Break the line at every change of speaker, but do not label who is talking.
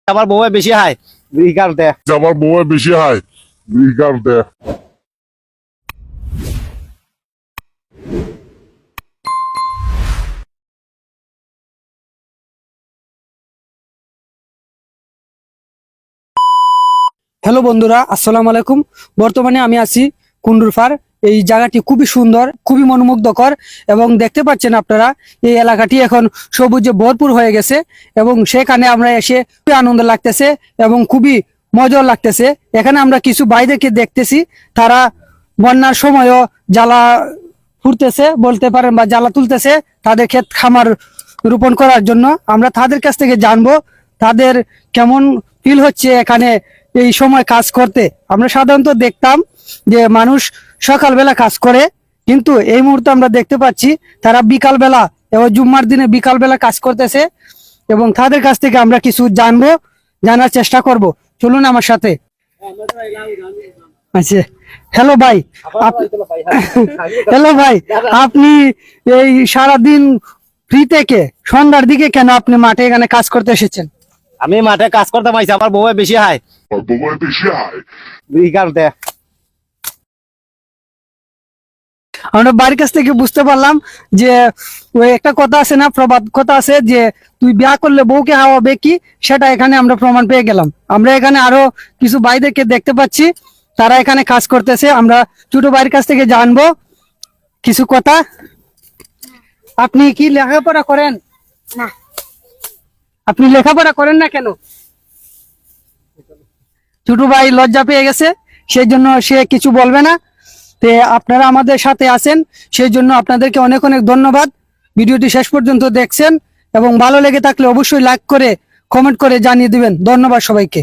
আমার বউ বেশি হাই এই কারণে
আমার বউ বেশি হয় এই কারণে
হ্যালো বন্ধুরা, আসসালামু আলাইকুম। বর্তমানে আমি আছি কুন্ডুরপাড়। এই জায়গাটি খুবই সুন্দর, খুবই মনোমুগ্ধকর এবং দেখতে পাচ্ছেন আপনারা এই এলাকাটি এখন সবুজে ভরপুর হয়ে গেছে এবং সেখানে আমরা এসে খুবই আনন্দ লাগতেছে এবং খুবই মজা লাগতেছে। এখানে আমরা কিছু ভাইদেরকে দেখতেছি, তারা বন্যার সময়ও জ্বালা ফুটতেছে বলতে পারেন বা জ্বালা তুলতেছে তাদের ক্ষেত খামার রোপণ করার জন্য। আমরা তাদের কাছ থেকে জানবো তাদের কেমন ফিল হচ্ছে এখানে এই সময় কাজ করতে। আমরা সাধারণত দেখতাম যে মানুষ সকালবেলা কাজ করে, কিন্তু এই মুহূর্তে আমরা দেখতে পাচ্ছি তারা বিকালবেলা এবং জুম্মার দিনে বিকালবেলা কাজ করতেছে এবং তাদের কাছ থেকে আমরা কিছু জানবো, জানার চেষ্টা করব। চলুন আমার সাথে। আচ্ছা, হ্যালো ভাই। হ্যালো ভাই, আপনি এই সারাদিন ফ্রি থেকে সন্ধ্যার দিকে কেন আপনি মাঠে এখানে কাজ করতে এসেছেন?
আমি মাঠে কাজ করতে পাইছি, আমার বউ বেশি হাই
আমার বউ বেশি হয়
এই কারণে
আমরা বাড়ির কাছ থেকে বুঝতে পারলাম যে ওই একটা কথা আছে না, প্রবাদ কথা আছে যে তুই বিয়া করলে বউকে হাওয়াবে কি, সেটা এখানে আমরা প্রমাণ পেয়ে গেলাম। আমরা এখানে আরো কিছু ভাইদেরকে দেখতে পাচ্ছি, তারা এখানে কাজ করতেছে। আমরা ছোট ভাইয়ের কাছ থেকে জানবো কিছু কথা। আপনি কি লেখাপড়া করেন?
না।
আপনি লেখাপড়া করেন না কেন? ছোট ভাই লজ্জা পেয়ে গেছে, সেই জন্য সে কিছু বলবে না। তে আপনারা আমাদের সাথে আছেন, সেই জন্য আপনাদেরকে অনেক অনেক ধন্যবাদ। ভিডিওটি শেষ পর্যন্ত দেখছেন এবং ভালো লেগে থাকলে অবশ্যই লাইক করে কমেন্ট করে জানিয়ে দিবেন। ধন্যবাদ সবাইকে।